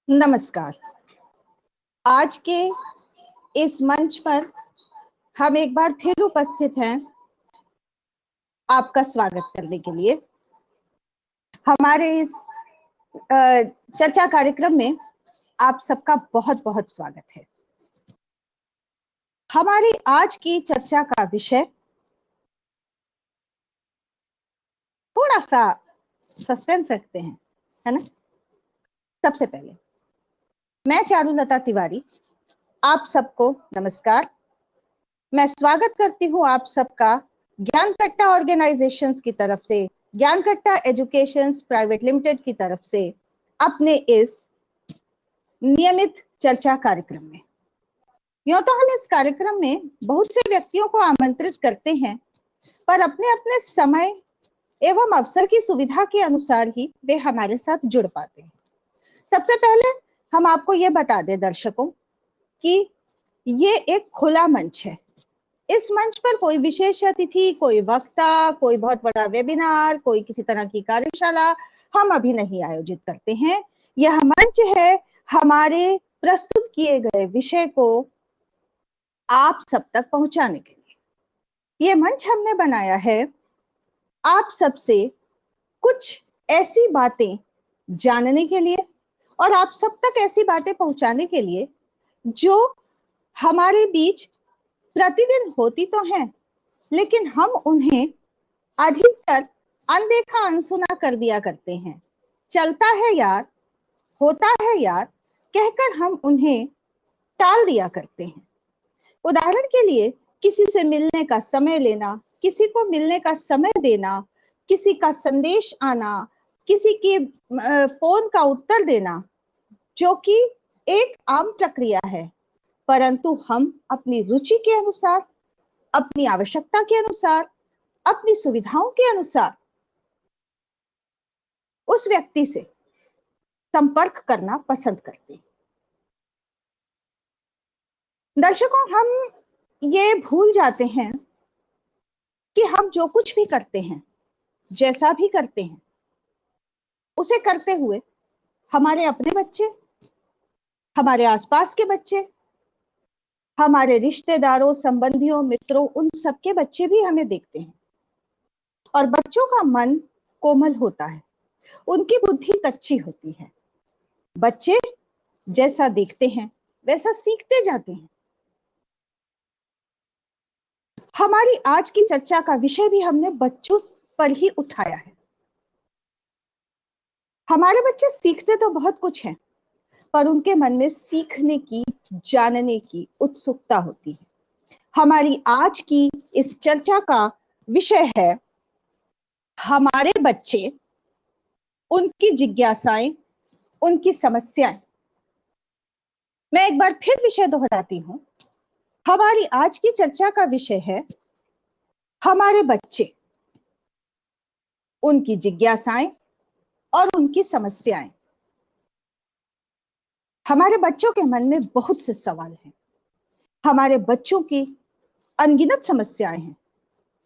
नमस्कार। आज के इस मंच पर हम एक बार फिर उपस्थित हैं आपका स्वागत करने के लिए। हमारे इस चर्चा कार्यक्रम में आप सबका बहुत बहुत स्वागत है। हमारी आज की चर्चा का विषय थोड़ा सा सस्पेंस रखते हैं, है ना। सबसे पहले मैं चारुलता तिवारी, आप सबको नमस्कार। मैं स्वागत करती हूँ आप सबका ज्ञानकट्टा ऑर्गेनाइजेशंस की तरफ से, ज्ञानकट्टा एजुकेशंस प्राइवेट लिमिटेड की तरफ से अपने इस नियमित चर्चा कार्यक्रम में। यूं तो हम इस कार्यक्रम में बहुत से व्यक्तियों को आमंत्रित करते हैं, पर अपने अपने समय एवं अवसर की सुविधा के अनुसार ही वे हमारे साथ जुड़ पाते हैं। सबसे पहले हम आपको ये बता दें दर्शकों कि ये एक खुला मंच है। इस मंच पर कोई विशेष अतिथि, कोई वक्ता, कोई बहुत बड़ा वेबिनार, कोई किसी तरह की कार्यशाला हम अभी नहीं आयोजित करते हैं। यह मंच है हमारे प्रस्तुत किए गए विषय को आप सब तक पहुंचाने के लिए। ये मंच हमने बनाया है आप सबसे कुछ ऐसी बातें जानने के लिए और आप सब तक ऐसी बातें पहुंचाने के लिए जो हमारे बीच प्रतिदिन होती तो हैं, लेकिन हम उन्हें अधिकतर अनदेखा अनसुना कर दिया करते हैं। चलता है यार, होता है यार कहकर हम उन्हें टाल दिया करते हैं। उदाहरण के लिए किसी से मिलने का समय लेना, किसी को मिलने का समय देना, किसी का संदेश आना, किसी के फोन का उत्तर देना, जो कि एक आम प्रक्रिया है, परंतु हम अपनी रुचि के अनुसार, अपनी आवश्यकता के अनुसार, अपनी सुविधाओं के अनुसार उस व्यक्ति से संपर्क करना पसंद करते हैं। दर्शकों, हम ये भूल जाते हैं कि हम जो कुछ भी करते हैं, जैसा भी करते हैं, उसे करते हुए हमारे अपने बच्चे, हमारे आसपास के बच्चे, हमारे रिश्तेदारों, संबंधियों, मित्रों, उन सबके बच्चे भी हमें देखते हैं। और बच्चों का मन कोमल होता है, उनकी बुद्धि कच्ची होती है। बच्चे जैसा देखते हैं वैसा सीखते जाते हैं। हमारी आज की चर्चा का विषय भी हमने बच्चों पर ही उठाया है। हमारे बच्चे सीखते तो बहुत कुछ हैं, पर उनके मन में सीखने की, जानने की उत्सुकता होती है। हमारी आज की इस चर्चा का विषय है हमारे बच्चे, उनकी जिज्ञासाएं, उनकी समस्याएं। मैं एक बार फिर विषय दोहराती हूं। हमारी आज की चर्चा का विषय है हमारे बच्चे, उनकी जिज्ञासाएं और उनकी समस्याएं। हमारे बच्चों के मन में बहुत से सवाल हैं, हमारे बच्चों की अनगिनत समस्याएं हैं।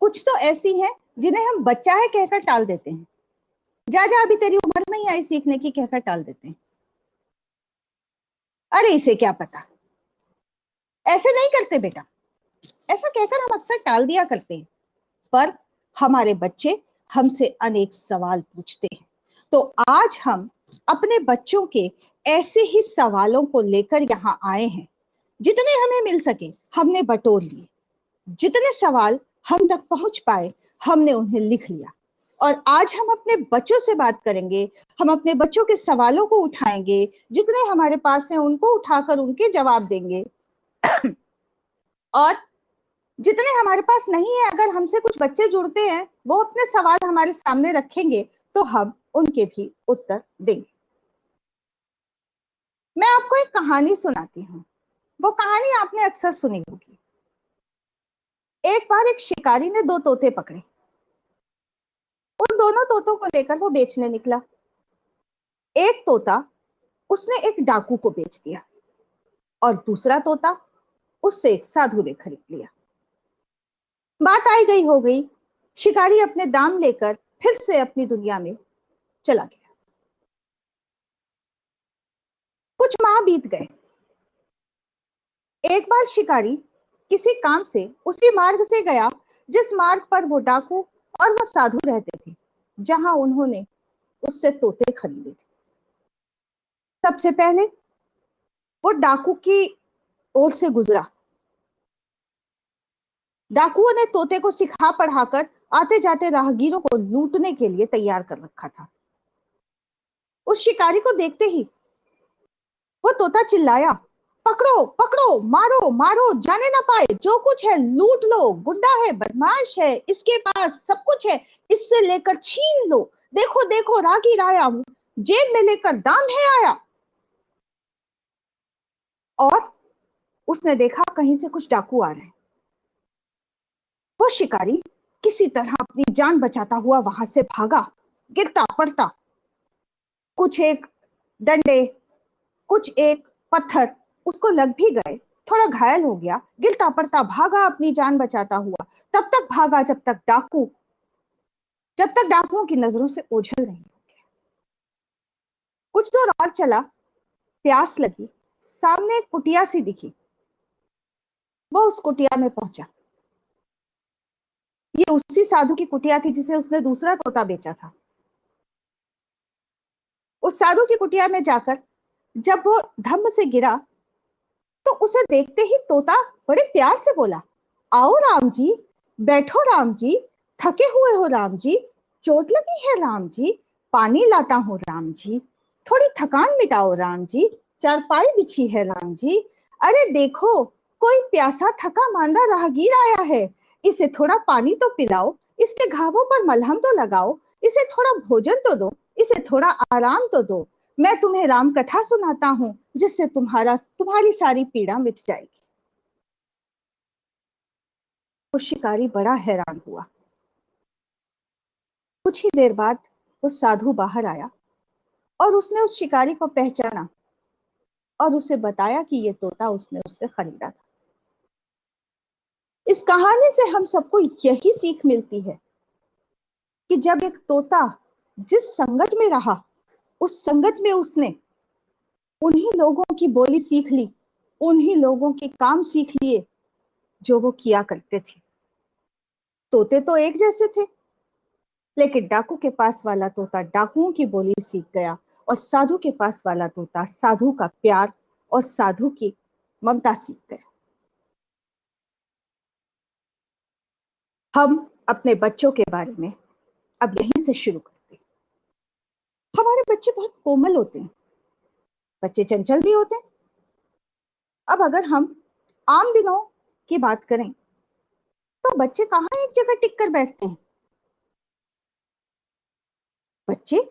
कुछ तो ऐसी हैं जिन्हें हम बच्चा है कहकर टाल देते हैं। जा जा, अभी तेरी उम्र नहीं आई सीखने की कहकर टाल देते हैं। अरे इसे क्या पता, ऐसे नहीं करते बेटा, ऐसा कहकर हम अक्सर टाल दिया करते हैं। पर हमारे बच्चे हमसे अनेक सवाल पूछते हैं। तो आज हम अपने बच्चों के ऐसे ही सवालों को लेकर यहां आए हैं। जितने हमें मिल सके हमने बटोर लिए, जितने सवाल हम तक पहुंच पाए हमने उन्हें लिख लिया। और आज हम अपने बच्चों से बात करेंगे, हम अपने बच्चों के सवालों को उठाएंगे, जितने हमारे पास हैं उनको उठाकर उनके जवाब देंगे। और जितने हमारे पास नहीं है, अगर हमसे कुछ बच्चे जुड़ते हैं, वो अपने सवाल हमारे सामने रखेंगे तो हम उनके भी उत्तर देंगे। मैं आपको एक कहानी सुनाती हूँ। वो कहानी आपने अक्सर सुनी होगी। एक बार एक शिकारी ने दो तोते पकड़े। उन दोनों तोतों को लेकर वो बेचने निकला। एक तोता उसने एक डाकू को बेच दिया और दूसरा तोता उससे एक साधु ने खरीद लिया। बात आई गई हो गई, शिकारी अपने दाम लेकर फिर से अपनी दुनिया में चला गया। कुछ माह बीत गए। एक बार शिकारी किसी काम से उसी मार्ग से गया जिस मार्ग पर वो डाकू और वो साधु रहते थे, जहां उन्होंने उससे तोते खरीदे थे। सबसे पहले वो डाकू की ओर से गुजरा। डाकुओं ने तोते को सिखा पढ़ाकर आते जाते राहगीरों को लूटने के लिए तैयार कर रखा था। उस शिकारी को देखते ही वो तोता चिल्लाया, पकड़ो पकड़ो, मारो मारो, जाने ना पाए, जो कुछ है लूट लो, गुंडा है, बदमाश है, इसके पास सब कुछ है, इससे लेकर छीन लो, देखो देखो राहगीर आया, जेब में लेकर दाम है आया। और उसने देखा कहीं से कुछ डाकू आ रहे हैं। वो शिकारी किसी तरह अपनी जान बचाता हुआ वहां से भागा, गिरता पड़ता, कुछ एक डंडे, कुछ एक पत्थर उसको लग भी गए, थोड़ा घायल हो गया, गिरता पड़ता भागा अपनी जान बचाता हुआ। तब तक भागा जब तक डाकुओं की नजरों से ओझल नहीं हो गया। कुछ दूर और चला, प्यास लगी, सामने एक कुटिया सी दिखी। वो उस कुटिया में पहुंचा। ये उसी साधु की कुटिया थी जिसे उसने दूसरा तोता बेचा था। उस साधु की कुटिया में जाकर जब वो धम्म से गिरा तो उसे देखते ही तोता बड़े प्यार से बोला, आओ राम जी, बैठो राम जी, थके हुए हो राम जी, चोट लगी है राम जी, पानी लाता हूँ राम जी, थोड़ी थकान मिटाओ राम जी, चारपाई बिछी है राम जी, अरे देखो कोई प्यासा थका मांदा राहगीर आया है, इसे थोड़ा पानी तो पिलाओ, इसके घावों पर मलहम तो लगाओ, इसे थोड़ा भोजन तो दो, इसे थोड़ा आराम तो दो, मैं तुम्हें राम कथा सुनाता हूँ जिससे तुम्हारी सारी पीड़ा मिट जाएगी। वो शिकारी बड़ा हैरान हुआ। कुछ ही देर बाद वो साधु बाहर आया और उसने उस शिकारी को पहचाना और उसे बताया कि ये तोता उसने उससे खरीदा था। इस कहानी से हम सबको यही सीख मिलती है कि जब एक तोता जिस संगत में रहा, उस संगत में उसने उन्हीं लोगों की बोली सीख ली, उन्हीं लोगों के काम सीख लिए जो वो किया करते थे। तोते तो एक जैसे थे, लेकिन डाकू के पास वाला तोता डाकुओं की बोली सीख गया और साधु के पास वाला तोता साधु का प्यार और साधु की ममता सीख गया। हम अपने बच्चों के बारे में अब यहीं से शुरू करते हैं। हमारे बच्चे बहुत कोमल होते हैं, बच्चे चंचल भी होते हैं। अब अगर हम आम दिनों की बात करें तो बच्चे कहाँ एक जगह टिक कर बैठते हैं। बच्चे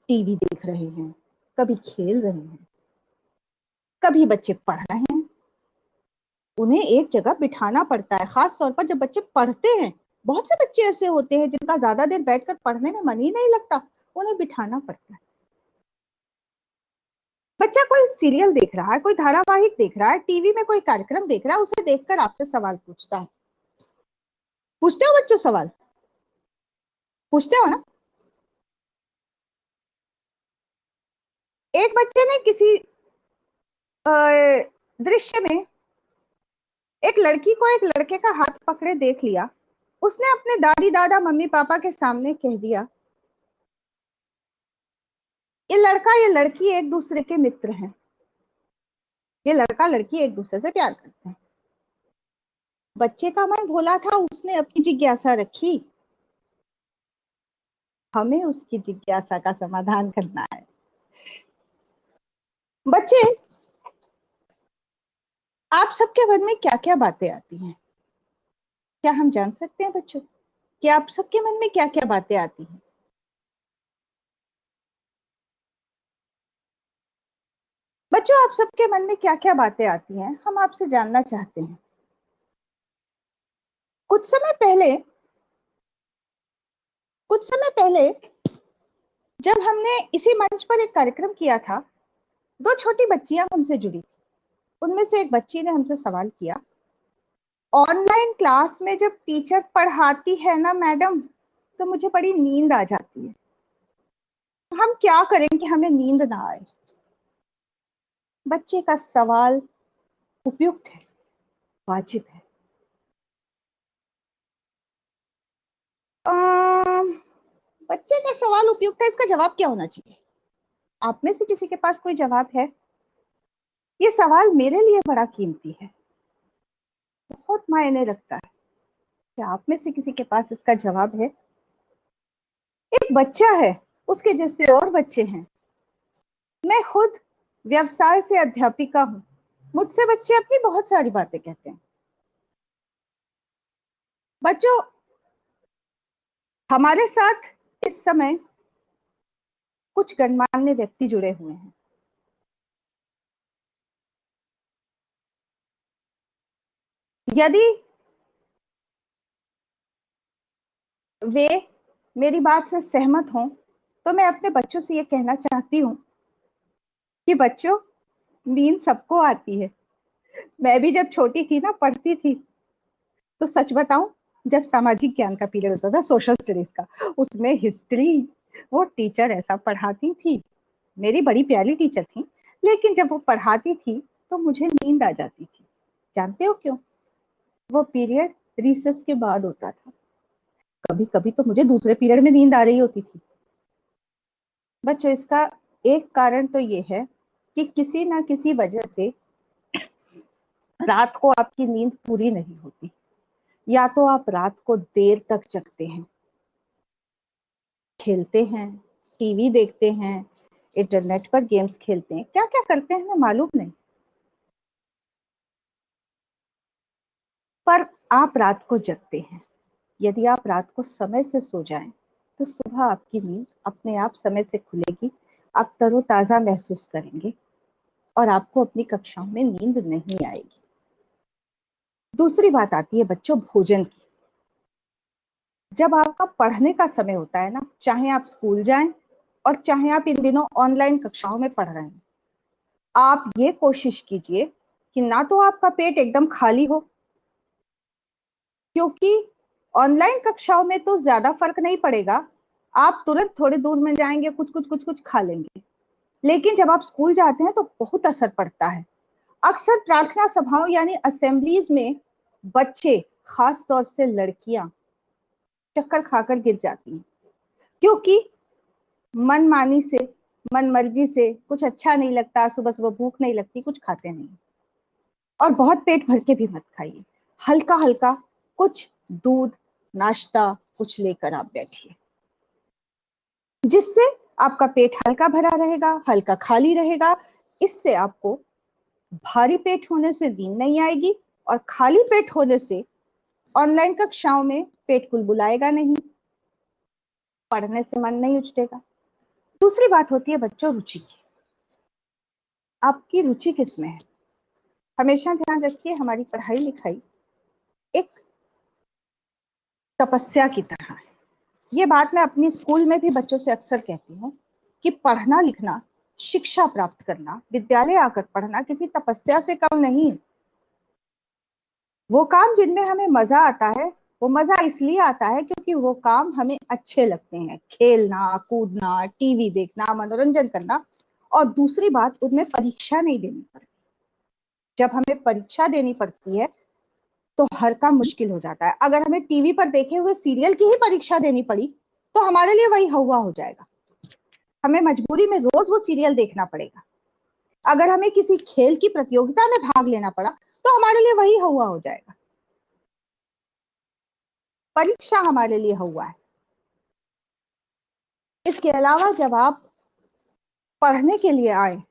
टीवी देख रहे हैं, कभी खेल रहे हैं, कभी बच्चे पढ़ रहे हैं। उन्हें एक जगह बिठाना पड़ता है, खास तौर पर जब बच्चे पढ़ते हैं। बहुत से बच्चे ऐसे होते हैं जिनका ज्यादा देर बैठकर पढ़ने में मन ही नहीं लगता, उन्हें बिठाना पड़ता है। बच्चा कोई सीरियल देख रहा है, कोई धारावाहिक देख रहा है, टीवी में कोई कार्यक्रम देख रहा है, उसे देखकर आपसे सवाल पूछता है। पूछते हो बच्चों सवाल? पूछते हो ना? एक बच्चे ने किसी दृश्य में एक लड़की को एक लड़के का हाथ पकड़े देख लिया। उसने अपने दादी दादा मम्मी पापा के सामने कह दिया, ये लड़का ये लड़की एक दूसरे के मित्र हैं, ये लड़का लड़की एक दूसरे से प्यार करते हैं। बच्चे का मन भोला था, उसने अपनी जिज्ञासा रखी। हमें उसकी जिज्ञासा का समाधान करना है। बच्चे, आप सबके मन में क्या क्या बातें आती हैं? क्या हम जान सकते हैं बच्चों कि आप सबके मन में क्या क्या बातें आती हैं? बच्चों, आप सबके मन में क्या क्या बातें आती हैं, हम आपसे जानना चाहते हैं। कुछ समय पहले कुछ समय पहले जब हमने इसी मंच पर एक कार्यक्रम किया था, दो छोटी बच्चियां हमसे जुड़ी थी। उनमें से एक बच्ची ने हमसे सवाल किया, ऑनलाइन क्लास में जब टीचर पढ़ाती है ना मैडम, तो मुझे बड़ी नींद आ जाती है, हम क्या करें कि हमें नींद ना आए? बच्चे का सवाल उपयुक्त है, वाजिब है। अम, बच्चे का सवाल उपयुक्त है, इसका जवाब क्या होना चाहिए? आप में से किसी के पास कोई जवाब है? ये सवाल मेरे लिए बड़ा कीमती है, बहुत मायने रखता है। क्या आप में से किसी के पास इसका जवाब है? एक बच्चा है, उसके जैसे और बच्चे हैं। मैं खुद व्यवसाय से अध्यापिका हूँ। मुझसे बच्चे अपनी बहुत सारी बातें कहते हैं। बच्चों, हमारे साथ इस समय कुछ गणमान्य व्यक्ति जुड़े हुए हैं। यदि वे मेरी बात से सहमत हों तो मैं अपने बच्चों से ये कहना चाहती हूँ कि बच्चों, नींद सबको आती है। मैं भी जब छोटी थी ना, पढ़ती थी, तो सच बताऊं, जब सामाजिक ज्ञान का पीरियड होता था, सोशल स्टडीज का, उसमें हिस्ट्री, वो टीचर ऐसा पढ़ाती थी, मेरी बड़ी प्यारी टीचर थी, लेकिन जब वो पढ़ाती थी तो मुझे नींद आ जाती थी। जानते हो क्यों? वो पीरियड रिसेस के बाद होता था। कभी कभी तो मुझे दूसरे पीरियड में नींद आ रही होती थी। बच्चों, इसका एक कारण तो ये है कि किसी ना किसी वजह से रात को आपकी नींद पूरी नहीं होती, या तो आप रात को देर तक जगते हैं, खेलते हैं, टीवी देखते हैं, इंटरनेट पर गेम्स खेलते हैं, क्या क्या करते हैं हमें मालूम नहीं, पर आप रात को जगते हैं। यदि आप रात को समय से सो जाएं तो सुबह आपकी नींद अपने आप समय से खुलेगी, आप तरोताजा महसूस करेंगे और आपको अपनी कक्षाओं में नींद नहीं आएगी। दूसरी बात आती है बच्चों, भोजन की। जब आपका पढ़ने का समय होता है ना, चाहे आप स्कूल जाएं और चाहे आप इन दिनों ऑनलाइन कक्षाओं में पढ़ रहे हैं, आप ये कोशिश कीजिए कि ना तो आपका पेट एकदम खाली हो, क्योंकि ऑनलाइन कक्षाओं में तो ज्यादा फर्क नहीं पड़ेगा, आप तुरंत थोड़ी दूर में जाएंगे, कुछ कुछ कुछ कुछ खा लेंगे। लेकिन जब आप स्कूल जाते हैं तो बहुत असर पड़ता है। अक्सर प्रार्थना सभाओं यानी असेंबलीज में बच्चे, खास तौर से लड़कियां, चक्कर खाकर गिर जाती हैं, क्योंकि मनमानी से, मन मर्जी से कुछ अच्छा नहीं लगता, सुबह सुबह भूख नहीं लगती, कुछ खाते नहीं। और बहुत पेट भर के भी मत खाइए, हल्का हल्का कुछ दूध, नाश्ता कुछ लेकर आप बैठिए, जिससे आपका पेट हल्का भरा रहेगा, हल्का खाली रहेगा। इससे आपको भारी पेट होने से नींद नहीं आएगी, और खाली पेट होने से ऑनलाइन कक्षाओं में पेट बुलबुलाएगा नहीं, पढ़ने से मन नहीं उछटेगा। दूसरी बात होती है बच्चों, रुचि की। आपकी रुचि किसमें है? हमेशा ध्यान रखिए, हमारी पढ़ाई लिखाई एक तपस्या की तरह है। ये बात मैं अपनी स्कूल में भी बच्चों से अक्सर कहती हूँ कि पढ़ना लिखना, शिक्षा प्राप्त करना, विद्यालय आकर पढ़ना किसी तपस्या से कम नहीं है। वो काम जिनमें हमें मजा आता है, वो मजा इसलिए आता है क्योंकि वो काम हमें अच्छे लगते हैं, खेलना कूदना, टीवी देखना, मनोरंजन करना। और दूसरी बात, उनमें परीक्षा नहीं देनी पड़ती। जब हमें परीक्षा देनी पड़ती है तो हर काम मुश्किल हो जाता है। अगर हमें टीवी पर देखे हुए सीरियल की ही परीक्षा देनी पड़ी तो हमारे लिए वही हवा हो जाएगा, हमें मजबूरी में रोज वो सीरियल देखना पड़ेगा। अगर हमें किसी खेल की प्रतियोगिता में भाग लेना पड़ा तो हमारे लिए वही हुआ हो जाएगा। परीक्षा हमारे लिए हुआ है। इसके अलावा जब आप पढ़ने के लिए आए,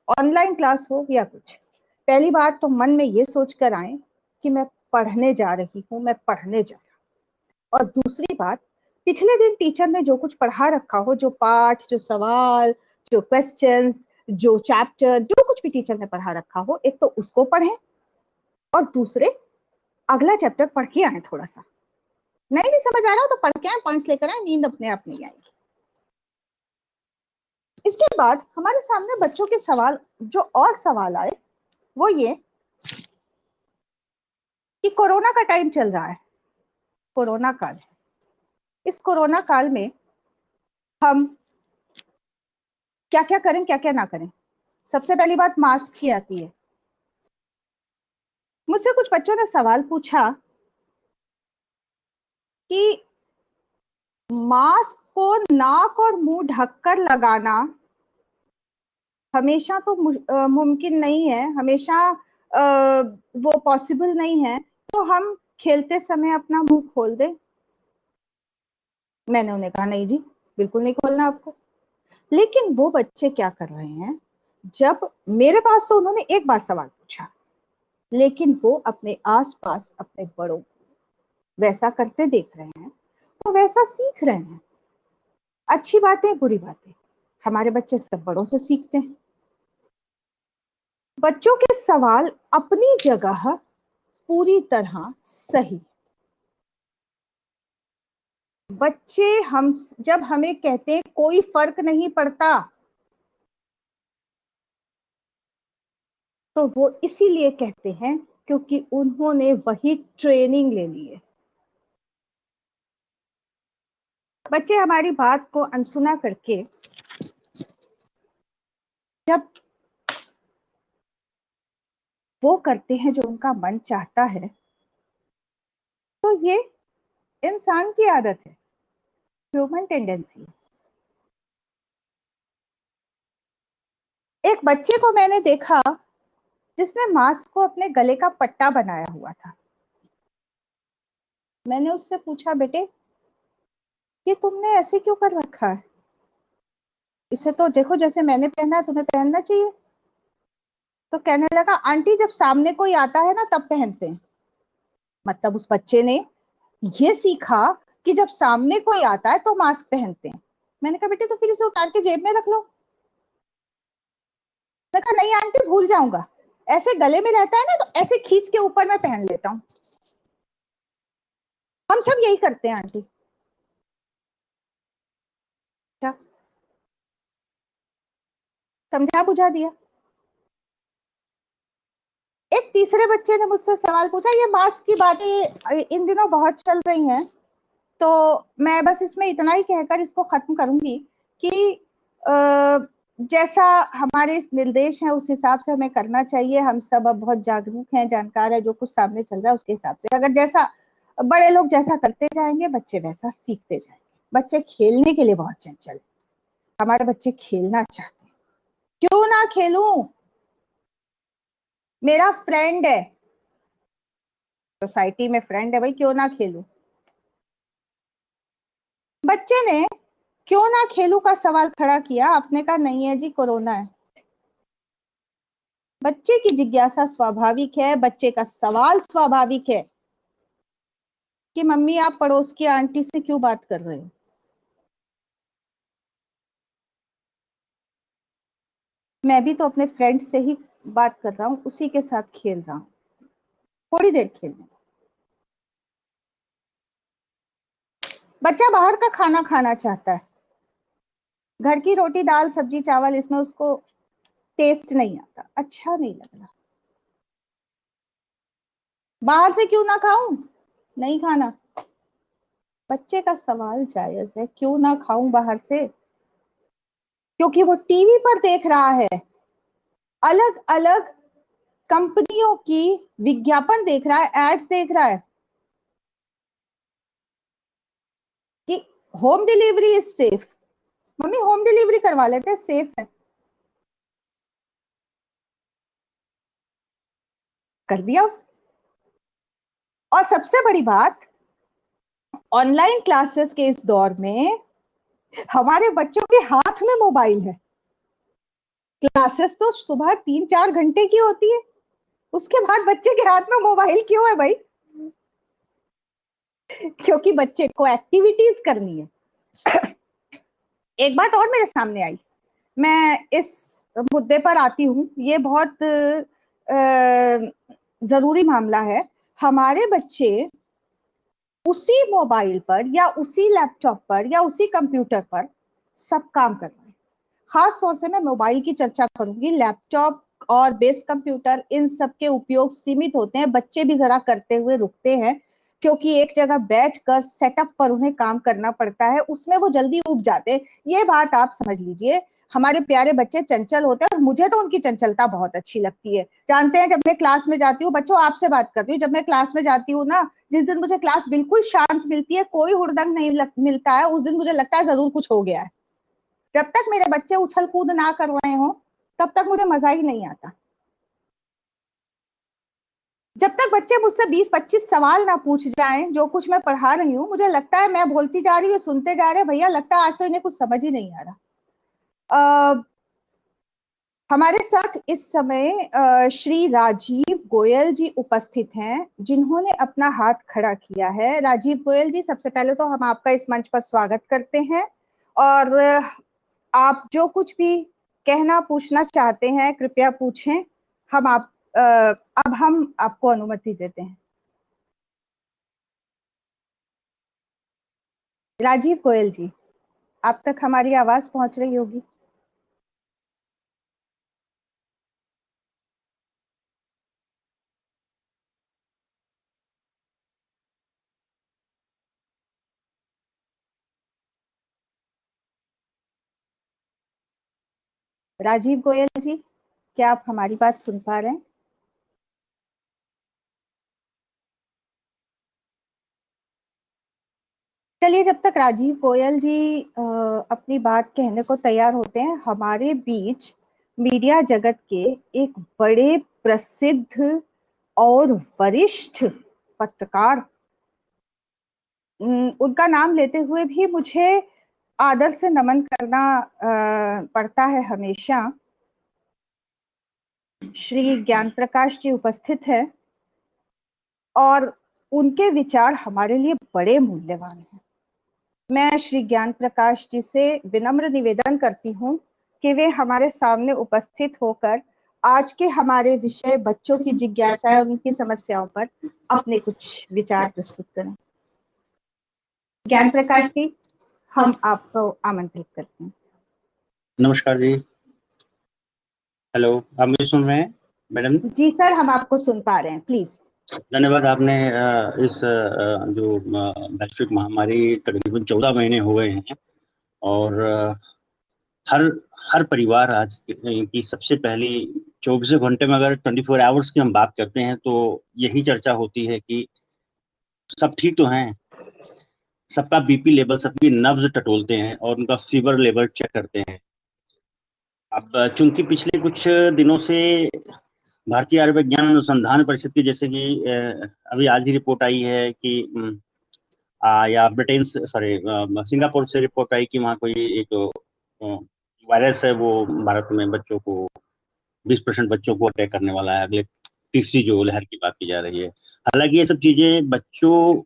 ऑनलाइन क्लास हो या कुछ, पहली बात तो मन में ये सोचकर आए कि मैं पढ़ने जा रही हूँ, मैं पढ़ने जा रहा हूँ। और दूसरी बात, पिछले दिन टीचर ने जो कुछ पढ़ा रखा हो, जो पाठ, जो सवाल, जो क्वेश्चंस, जो चैप्टर, जो कुछ भी टीचर ने पढ़ा रखा हो, एक तो उसको पढ़ें, और दूसरे अगला चैप्टर पढ़ के आए। थोड़ा सा नहीं भी समझ आ रहा हो तो पढ़ के आए, पॉइंट्स लेकर आए, नींद अपने आप नहीं आएगी। इसके बाद हमारे सामने बच्चों के सवाल, जो और सवाल आए, वो ये कि कोरोना का टाइम चल रहा है, कोरोना काल है, इस कोरोना काल में हम क्या क्या करें, क्या क्या ना करें। सबसे पहली बात मास्क की आती है। मुझसे कुछ बच्चों ने सवाल पूछा कि मास्क को नाक और मुंह ढककर लगाना हमेशा तो मुमकिन नहीं है, हमेशा वो पॉसिबल नहीं है, तो हम खेलते समय अपना मुंह खोल दें। मैंने उन्हें कहा नहीं जी, बिल्कुल नहीं खोलना आपको। लेकिन वो बच्चे क्या कर रहे हैं, जब मेरे पास तो उन्होंने एक बार सवाल पूछा, लेकिन वो अपने आसपास अपने बड़ों को वैसा करते देख रहे हैं, तो वैसा सीख रहे हैं। अच्छी बातें बुरी बातें हमारे बच्चे सब बड़ों से सीखते हैं। बच्चों के सवाल अपनी जगह पूरी तरह सही। बच्चे हम जब हमें कहते हैं कोई फर्क नहीं पड़ता, तो वो इसीलिए कहते हैं क्योंकि उन्होंने वही ट्रेनिंग ले ली है। बच्चे हमारी बात को अनसुना करके जब वो करते हैं जो उनका मन चाहता है, तो ये इंसान की आदत है, ह्यूमन टेंडेंसी। एक बच्चे को मैंने देखा जिसने मास्क को अपने गले का पट्टा बनाया हुआ था। मैंने उससे पूछा, बेटे ये तुमने ऐसे क्यों कर रखा है? इसे तो देखो जैसे मैंने पहना है तुम्हें पहनना चाहिए। तो कहने लगा, आंटी जब सामने कोई आता है ना तब पहनते हैं। मतलब उस बच्चे ने ये सीखा कि जब सामने कोई आता है तो मास्क पहनते हैं। मैंने कहा बेटे तो फिर इसे उतार के जेब में रख लो। मैंने कहा नहीं आंटी भूल जाऊंगा, ऐसे गले में रहता है ना तो ऐसे खींच के ऊपर मैं पहन लेता हूँ। हम सब यही करते हैं आंटी। क्या समझा बुझा दिया। एक तीसरे बच्चे ने मुझसे सवाल पूछा, ये मास्क की बातें इन दिनों बहुत चल रही हैं, तो मैं बस इसमें इतना ही कहकर इसको खत्म करूंगी कि जैसा हमारे निर्देश हैं उस हिसाब से हमें करना चाहिए। हम सब अब बहुत जागरूक हैं, जानकार है, जो कुछ सामने चल रहा है उसके हिसाब से अगर जैसा बड़े लोग जैसा करते जाएंगे बच्चे वैसा सीखते जाएंगे। बच्चे खेलने के लिए बहुत चंचल, हमारे बच्चे खेलना चाहते हैं। क्यों ना खेलूं, मेरा फ्रेंड है, सोसाइटी में फ्रेंड है भाई, क्यों ना खेलूं। बच्चे ने क्यों ना खेलू का सवाल खड़ा किया, आपने कहा नहीं है जी कोरोना है। बच्चे की जिज्ञासा स्वाभाविक है, बच्चे का सवाल स्वाभाविक है कि मम्मी आप पड़ोस की आंटी से क्यों बात कर रहे हो। मैं भी तो अपने फ्रेंड से ही बात कर रहा हूँ, उसी के साथ खेल रहा हूँ, थोड़ी देर खेलने। बच्चा बाहर का खाना खाना चाहता है, घर की रोटी दाल सब्जी चावल इसमें उसको टेस्ट नहीं आता, अच्छा नहीं लग रहा। बाहर से क्यों ना खाऊं, नहीं खाना। बच्चे का सवाल जायज है, क्यों ना खाऊं बाहर से, क्योंकि वो टीवी पर देख रहा है, अलग अलग कंपनियों की विज्ञापन देख रहा है, एड्स देख रहा है कि home delivery is safe. Mummy home delivery करवा लेते हैं, सेफ है। कर दिया उस। और सबसे बड़ी बात, ऑनलाइन क्लासेस के इस दौर में हमारे बच्चों के हाथ में मोबाइल है। क्लासेस तो सुबह 3-4 घंटे की होती है, उसके बाद बच्चे के हाथ में मोबाइल क्यों है भाई? क्योंकि बच्चे को एक्टिविटीज करनी है। एक बात और मेरे सामने आई, मैं इस मुद्दे पर आती हूँ, ये बहुत जरूरी मामला है। हमारे बच्चे उसी मोबाइल पर या उसी लैपटॉप पर या उसी कंप्यूटर पर सब काम कर रहे हैं। खास तौर से मैं मोबाइल की चर्चा करूंगी, लैपटॉप और बेस कंप्यूटर इन सब के उपयोग सीमित होते हैं, बच्चे भी जरा करते हुए रुकते हैं। क्योंकि एक जगह बैठकर सेटअप पर उन्हें काम करना पड़ता है, उसमें वो जल्दी उब जाते हैं। ये बात आप समझ लीजिए। हमारे प्यारे बच्चे चंचल होते हैं और मुझे तो उनकी चंचलता बहुत अच्छी लगती है। जानते हैं, जब मैं क्लास में जाती हूँ, बच्चों आपसे बात करती हूँ, जब मैं क्लास में जाती हूँ ना, जिस दिन मुझे क्लास बिल्कुल शांत मिलती है, कोई हुड़दंग नहीं मिलता है, उस दिन मुझे लगता है जरूर कुछ हो गया है। जब तक मेरे बच्चे उछल कूद ना कर रहे हो तब तक मुझे मजा ही नहीं आता। जब तक बच्चे मुझसे 20-25 सवाल ना पूछ जाएं, जो कुछ मैं पढ़ा रही हूँ, मुझे लगता है मैं बोलती जा रही हूँ, सुनते जा रहे हैं, भैया लगता है आज तो इन्हें कुछ समझ ही नहीं आ रहा। हमारे साथ इस समय श्री राजीव गोयल जी उपस्थित हैं, जिन्होंने अपना हाथ खड़ा किया है। राजीव गोयल जी, सबसे पहले तो हम आपका इस मंच पर स्वागत करते हैं। और आप जो कुछ भी कहना पूछना चाहते हैं, कृपया पूछें। हम आप अब हम आपको अनुमति देते हैं। राजीव गोयल जी, आप तक हमारी आवाज पहुंच रही होगी। राजीव गोयल जी, क्या आप हमारी बात सुन पा रहे हैं? चलिए, जब तक राजीव गोयल जी अपनी बात कहने को तैयार होते हैं, हमारे बीच मीडिया जगत के एक बड़े प्रसिद्ध और वरिष्ठ पत्रकार, उनका नाम लेते हुए भी मुझे आदर से नमन करना पड़ता है हमेशा। श्री ज्ञान प्रकाश जी उपस्थित है और उनके विचार हमारे लिए बड़े मूल्यवान हैं। मैं श्री ज्ञान प्रकाश जी से विनम्र निवेदन करती हूँ कि वे हमारे सामने उपस्थित होकर आज के हमारे विषय बच्चों की जिज्ञासा और उनकी समस्याओं पर अपने कुछ विचार प्रस्तुत करें। ज्ञान प्रकाश जी, हम आपको आमंत्रित करते हैं। नमस्कार जी। हेलो, आप मुझे सुन रहे हैं मैडम? जी सर, हम आपको सुन पा रहे हैं, प्लीज। धन्यवाद। आपने इस जो वैश्विक महामारी तकरीबन 14 महीने हो गए हैं और हर हर परिवार आज की सबसे पहली 24 घंटे में अगर 24 आवर्स की हम बात करते हैं तो यही चर्चा होती है कि सब ठीक तो हैं, सबका बीपी लेवल, सबकी नब्ज टटोलते हैं और उनका फीवर लेवल चेक करते हैं। अब चूंकि पिछले कुछ दिनों से भारतीय आयुर्विज्ञान अनुसंधान परिषद की, जैसे कि अभी आज ही रिपोर्ट आई है कि या ब्रिटेन से, सॉरी, सिंगापुर से रिपोर्ट आई कि वहाँ कोई एक वायरस है, वो भारत में बच्चों को 20% बच्चों को अटैक करने वाला है, अगले तीसरी जो लहर की बात की जा रही है। हालांकि ये सब चीजें बच्चों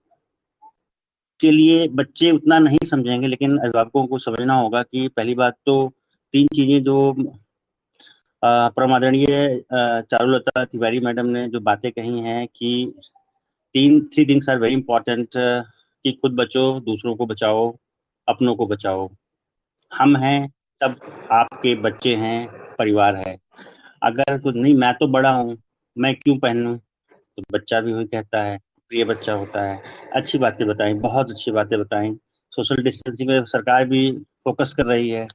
के लिए, बच्चे उतना नहीं समझेंगे, लेकिन अभिभावकों को समझना होगा कि पहली बात तो 3 चीजें जो परमादरणीय चारुलता तिवारी मैडम ने जो बातें कही हैं कि 3 थिंग्स आर वेरी इंपॉर्टेंट, कि खुद बचो, दूसरों को बचाओ, अपनों को बचाओ। हम हैं तब आपके बच्चे हैं, परिवार है। अगर कुछ नहीं, मैं तो बड़ा हूँ, मैं क्यों पहनूं, तो बच्चा भी वही कहता है, प्रिय बच्चा होता है। अच्छी बातें बताई, बहुत अच्छी बातें बताई। सोशल डिस्टेंसिंग में सरकार भी फोकस कर रही है।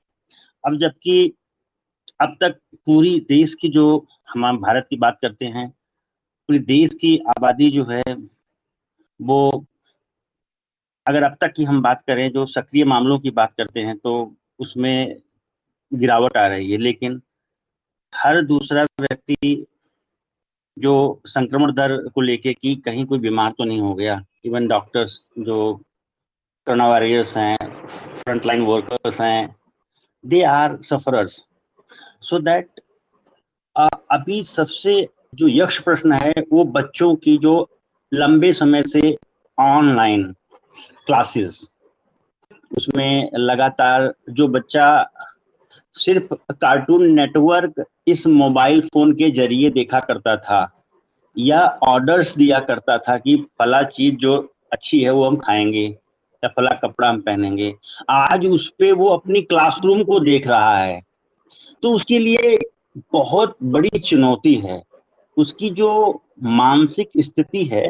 अब जबकि अब तक पूरी देश की, जो हम भारत की बात करते हैं, पूरी देश की आबादी जो है वो, अगर अब तक की हम बात करें, जो सक्रिय मामलों की बात करते हैं, तो उसमें गिरावट आ रही है। लेकिन हर दूसरा व्यक्ति जो संक्रमण दर को लेके कि कहीं कोई बीमार तो नहीं हो गया, इवन डॉक्टर्स जो कोरोना वॉरियर्स हैं, फ्रंटलाइन वर्कर्स हैं, they are sufferers. So that अभी सबसे जो यक्ष प्रश्न है वो बच्चों की जो लंबे समय से ऑनलाइन क्लासेस, उसमें लगातार जो बच्चा सिर्फ कार्टून नेटवर्क इस मोबाइल फोन के जरिए देखा करता था या ऑर्डर्स दिया करता था कि फला चीज जो अच्छी है वो हम खाएंगे या फला कपड़ा हम पहनेंगे, आज उस पे वो अपनी क्लासरूम को देख रहा है। तो उसके लिए बहुत बड़ी चुनौती है। उसकी जो मानसिक स्थिति है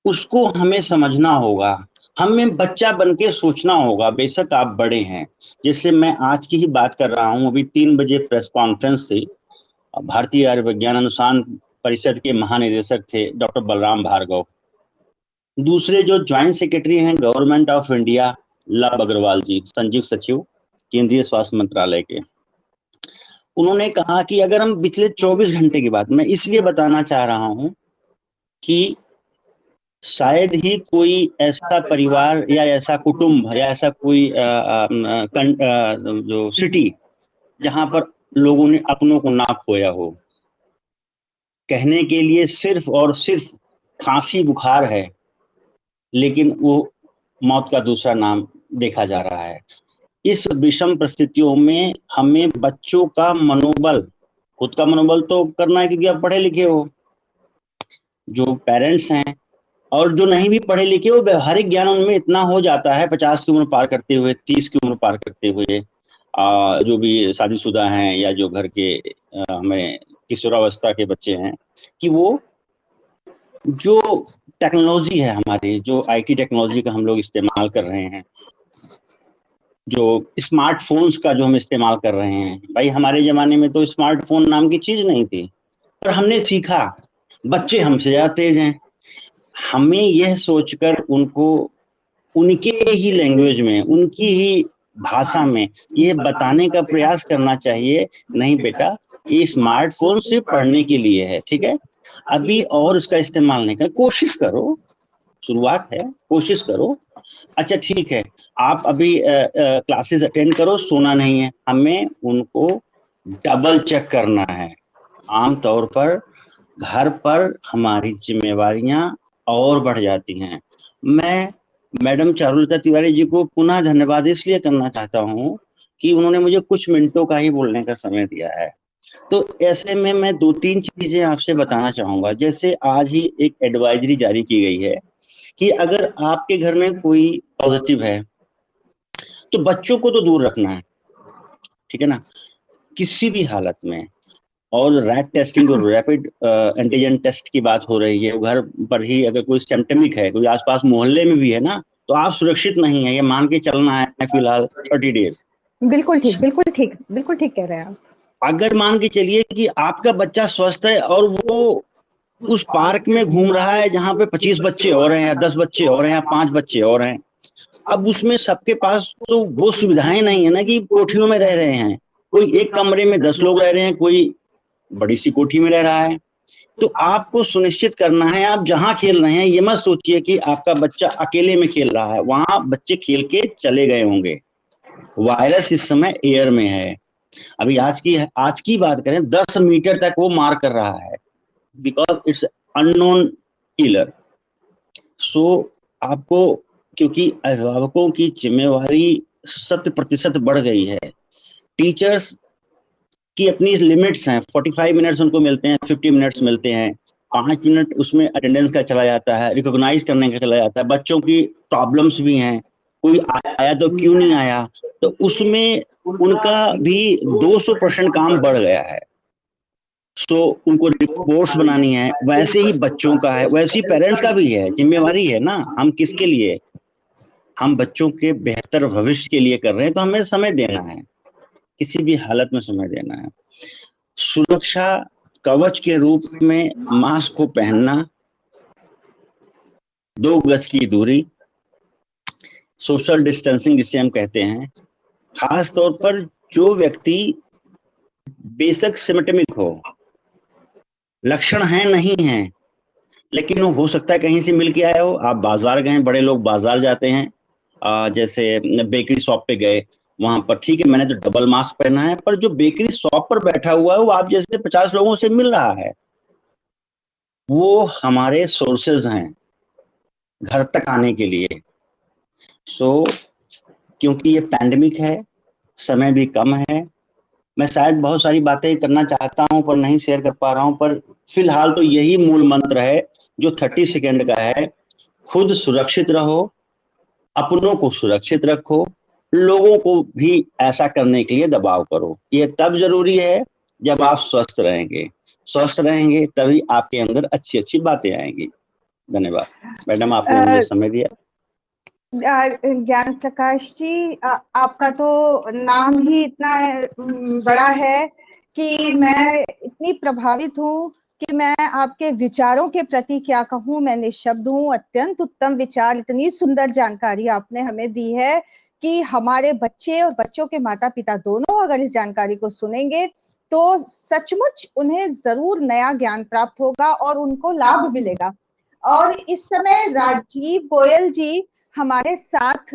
उसको हमें समझना होगा, हमें बच्चा बन के सोचना होगा। बेशक आप बड़े हैं, जैसे मैं आज की ही बात कर रहा हूं, अभी 3 बजे प्रेस कॉन्फ्रेंस थी। भारतीय आयुर्विज्ञान अनुसंधान परिषद के महानिदेशक थे डॉक्टर बलराम भार्गव, दूसरे जो ज्वाइंट सेक्रेटरी हैं government of India Lav Agrawal ji, Sanjeev सचिव केंद्रीय स्वास्थ्य मंत्रालय के, उन्होंने कहा कि अगर हम पिछले 24 घंटे की बात मैं इसलिए बताना चाह रहा हूं कि शायद ही कोई ऐसा परिवार या ऐसा कुटुंब या ऐसा कोई जो सिटी जहां पर लोगों ने अपनों को ना खोया हो। कहने के लिए सिर्फ और सिर्फ खांसी बुखार है, लेकिन वो मौत का दूसरा नाम देखा जा रहा है। इस विषम परिस्थितियों में हमें बच्चों का मनोबल, खुद का मनोबल तो करना है क्योंकि आप पढ़े लिखे हो, जो पेरेंट्स हैं और जो नहीं भी पढ़े लिखे वो व्यवहारिक ज्ञान उनमें इतना हो जाता है 50 की उम्र पार करते हुए, 30 की उम्र पार करते हुए, जो भी शादीशुदा हैं या जो घर के हमें किशोरावस्था के बच्चे हैं, कि वो जो टेक्नोलॉजी है हमारी, जो आईटी टेक्नोलॉजी का हम लोग इस्तेमाल कर रहे हैं, जो स्मार्टफोन्स का जो हम इस्तेमाल कर रहे हैं, भाई हमारे जमाने में तो स्मार्टफोन नाम की चीज नहीं थी, पर हमने सीखा। बच्चे हमसे ज्यादा तेज हैं। हमें यह सोचकर उनको उनके ही लैंग्वेज में, उनकी ही भाषा में ये बताने का प्रयास करना चाहिए, नहीं बेटा ये स्मार्टफोन सिर्फ पढ़ने के लिए है, ठीक है, अभी और इसका इस्तेमाल नहीं कर, कोशिश करो, शुरुआत है, कोशिश करो। अच्छा ठीक है, आप अभी क्लासेस अटेंड करो, सोना नहीं है, हमें उनको डबल चेक करना है। आमतौर पर घर पर हमारी जिम्मेवारियां और बढ़ जाती हैं। मैं मैडम चारुलता तिवारी जी को पुनः धन्यवाद इसलिए करना चाहता हूं कि उन्होंने मुझे कुछ मिनटों का ही बोलने का समय दिया है। तो ऐसे में मैं 2-3 चीजें आपसे बताना चाहूंगा। जैसे आज ही एक एडवाइजरी जारी की गई है कि अगर आपके घर में कोई पॉजिटिव है तो बच्चों को तो दूर रखना है, ठीक है ना, किसी भी हालत में। और रैट टेस्टिंग और रैपिड एंटीजन टेस्ट की बात हो रही है, घर पर ही अगर कोई सिम्टमिक है, कोई आसपास मोहल्ले में भी है ना, तो आप सुरक्षित नहीं है, ये मान के चलना है फिलहाल 30 डेज। बिल्कुल ठीक, बिल्कुल ठीक, बिल्कुल ठीक कह रहे हैं आप। अगर मान के चलिए कि आपका बच्चा स्वस्थ है और वो उस पार्क में घूम रहा है जहां पे 25 बच्चे और हैं या 10 बच्चे और हैं या 5 बच्चे और हैं, अब उसमें सबके पास तो वो सुविधाएं नहीं है ना कि कोठियों में रह रहे हैं, कोई एक कमरे में 10 लोग रह रहे हैं, कोई बड़ी सी कोठी में रह रहा है। तो आपको सुनिश्चित करना है, आप जहां खेल रहे हैं ये मत सोचिए कि आपका बच्चा अकेले में खेल रहा है, वहां बच्चे खेल के चले गए होंगे। वायरस इस समय एयर में है। अभी आज की बात करें, 10 मीटर तक वो मार कर रहा है, बिकॉज इट्स अननोन किलर। सो आपको, क्योंकि अभिभावकों की जिम्मेवारी 100% बढ़ गई है। टीचर्स की अपनी लिमिट्स हैं, 45 मिनट्स उनको मिलते हैं, 50 मिनट्स मिलते हैं, 5 मिनट उसमें अटेंडेंस का चला जाता है, रिकॉग्नाइज करने का चला जाता है। बच्चों की प्रॉब्लम्स भी हैं, कोई आया तो क्यों नहीं आया, तो उसमें उनका भी 200% काम बढ़ गया है। सो उनको रिपोर्ट्स बनानी है, वैसे ही बच्चों का है, वैसे ही पेरेंट्स का भी है, जिम्मेवारी है ना। हम किसके लिए, हम बच्चों के बेहतर भविष्य के लिए कर रहे हैं, तो हमें समय देना है, किसी भी हालत में समय देना है। सुरक्षा कवच के रूप में मास्क को पहनना, 2 गज की दूरी, सोशल डिस्टेंसिंग जिसे हम कहते हैं, खास तौर पर जो व्यक्ति बेशक सिम्टमिक हो, लक्षण हैं नहीं हैं, लेकिन वो हो सकता है कहीं से मिल के आया हो। आप बाजार गए, बड़े लोग बाजार जाते हैं, जैसे बेकरी शॉप पे गए, वहां पर ठीक है मैंने तो डबल मास्क पहना है, पर जो बेकरी शॉप पर बैठा हुआ है वो आप जैसे 50 लोगों से मिल रहा है, वो हमारे सोर्सेज हैं घर तक आने के लिए। सो क्योंकि ये पैंडेमिक है, समय भी कम है, मैं शायद बहुत सारी बातें करना चाहता हूं पर नहीं शेयर कर पा रहा हूं, पर फिलहाल तो यही मूल मंत्र है जो 30 सेकेंड का है। खुद सुरक्षित रहो, अपनों को सुरक्षित रखो, लोगों को भी ऐसा करने के लिए दबाव करो। ये तब जरूरी है जब आप स्वस्थ रहेंगे। स्वस्थ रहेंगे तभी आपके अंदर अच्छी अच्छी बातें आएंगी। धन्यवाद मैडम, आपने मुझे समय दिया। ज्ञान प्रकाश जी, आपका तो नाम ही इतना बड़ा है कि मैं इतनी प्रभावित हूँ कि मैं आपके विचारों के प्रति क्या कहूँ, मैं निशब्द हूँ। अत्यंत उत्तम विचार, इतनी सुंदर जानकारी आपने हमें दी है कि हमारे बच्चे और बच्चों के माता पिता दोनों अगर इस जानकारी को सुनेंगे तो सचमुच उन्हें जरूर नया ज्ञान प्राप्त होगा और उनको लाभ मिलेगा। और इस समय राजीव गोयल जी हमारे साथ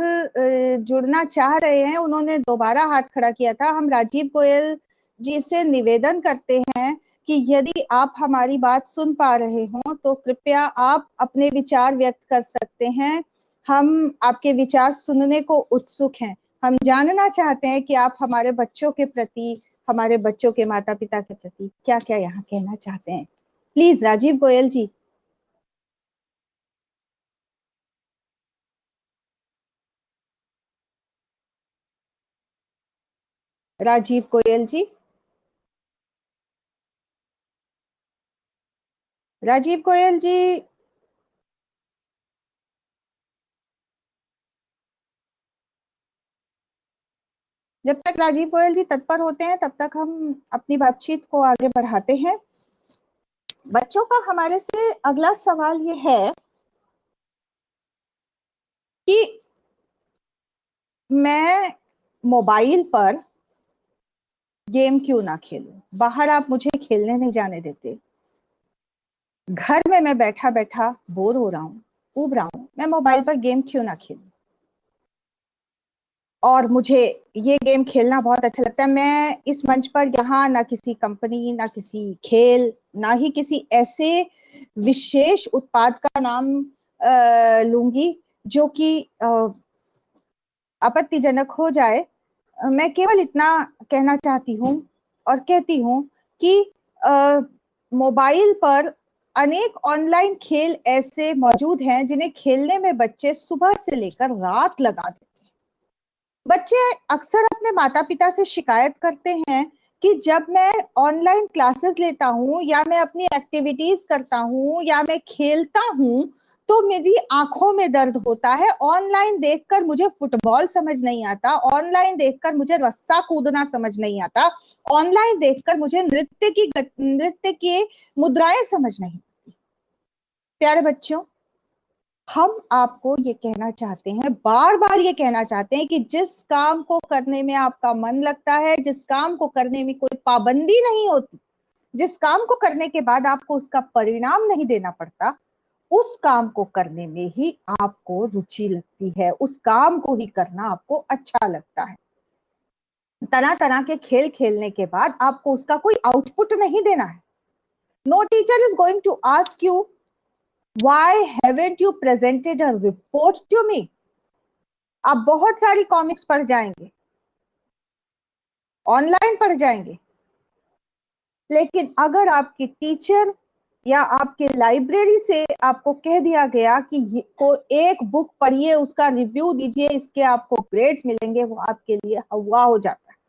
जुड़ना चाह रहे हैं, उन्होंने दोबारा हाथ खड़ा किया था। हम राजीव गोयल जी से निवेदन करते हैं कि यदि आप हमारी बात सुन पा रहे हो तो कृपया आप अपने विचार व्यक्त कर सकते हैं। हम आपके विचार सुनने को उत्सुक हैं। हम जानना चाहते हैं कि आप हमारे बच्चों के प्रति, हमारे बच्चों के माता पिता के प्रति क्या क्या यहाँ कहना चाहते हैं। प्लीज राजीव गोयल जी। राजीव गोयल जी, राजीव गोयल जी। जब तक राजीव गोयल जी तत्पर होते हैं तब तक हम अपनी बातचीत को आगे बढ़ाते हैं। बच्चों का हमारे से अगला सवाल ये है कि मैं मोबाइल पर गेम क्यों ना खेलूं। बाहर आप मुझे खेलने नहीं जाने देते, घर में मैं बैठा बैठा बोर हो रहा हूँ, ऊब रहा हूँ, मैं मोबाइल पर गेम क्यों ना खेलूं। और मुझे ये गेम खेलना बहुत अच्छा लगता है। मैं इस मंच पर यहाँ ना किसी कंपनी, ना किसी खेल, ना ही किसी ऐसे विशेष उत्पाद का नाम लूंगी जो कि आपत्तिजनक हो जाए। मैं केवल इतना कहना चाहती हूँ और कहती हूँ कि मोबाइल पर अनेक ऑनलाइन खेल ऐसे मौजूद हैं जिन्हें खेलने में बच्चे सुबह से लेकर रात लगा देते हैं। बच्चे अक्सर अपने माता पिता से शिकायत करते हैं कि जब मैं ऑनलाइन क्लासेस लेता हूँ या मैं अपनी एक्टिविटीज करता हूँ या मैं खेलता हूँ तो मेरी आंखों में दर्द होता है। ऑनलाइन देखकर मुझे फुटबॉल समझ नहीं आता, ऑनलाइन देखकर मुझे रस्सा कूदना समझ नहीं आता, ऑनलाइन देखकर मुझे नृत्य की मुद्राएं समझ नहीं आती। प्यारे बच्चों, हम आपको ये कहना चाहते हैं, बार बार ये कहना चाहते हैं कि जिस काम को करने में आपका मन लगता है, जिस काम को करने में कोई पाबंदी नहीं होती, जिस काम को करने के बाद आपको उसका परिणाम नहीं देना पड़ता, उस काम को करने में ही आपको रुचि लगती है, उस काम को ही करना आपको अच्छा लगता है। तरह तरह के खेल खेलने के बाद आपको उसका कोई आउटपुट नहीं देना है। No teacher is going to ask you Why haven't you presented a report to me? आप बहुत सारी कॉमिक्स पढ़ जाएंगे, ऑनलाइन पढ़ जाएंगे, लेकिन अगर आपकी टीचर या आपके लाइब्रेरी से आपको कह दिया गया कि को एक बुक पढ़िए, उसका रिव्यू दीजिए, इसके आपको ग्रेड्स मिलेंगे, वो आपके लिए हवा हो जाता है।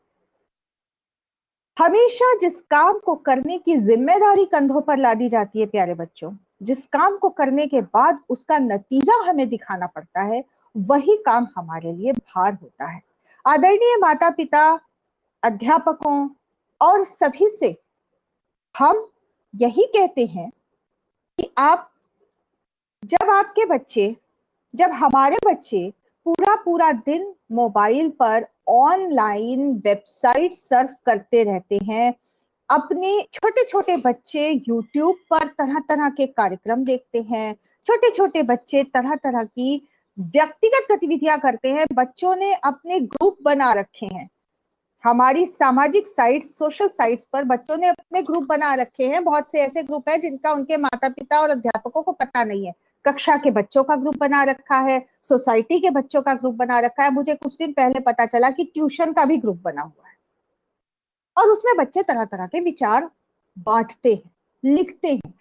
हमेशा जिस काम को करने की जिम्मेदारी कंधों पर लादी जाती है प्यारे बच्चों, जिस काम को करने के बाद उसका नतीजा हमें दिखाना पड़ता है, वही काम हमारे लिए भार होता है। आदरणीय माता पिता, अध्यापकों और सभी से हम यही कहते हैं कि आप, जब आपके बच्चे, जब हमारे बच्चे पूरा पूरा दिन मोबाइल पर ऑनलाइन वेबसाइट सर्फ करते रहते हैं, अपने छोटे छोटे बच्चे यूट्यूब पर तरह तरह के कार्यक्रम देखते हैं, छोटे छोटे बच्चे तरह तरह की व्यक्तिगत गतिविधियां करते हैं, बच्चों ने अपने ग्रुप बना रखे हैं। हमारी सामाजिक साइट्स, सोशल साइट्स पर बच्चों ने अपने ग्रुप बना रखे हैं। बहुत से ऐसे ग्रुप हैं जिनका उनके माता पिता और अध्यापकों को पता नहीं है। कक्षा के बच्चों का ग्रुप बना रखा है, सोसाइटी के बच्चों का ग्रुप बना रखा है, मुझे कुछ दिन पहले पता चला कि ट्यूशन का भी ग्रुप बना हुआ है। और उसमें बच्चे तरह तरह के विचार बांटते हैं, लिखते हैं।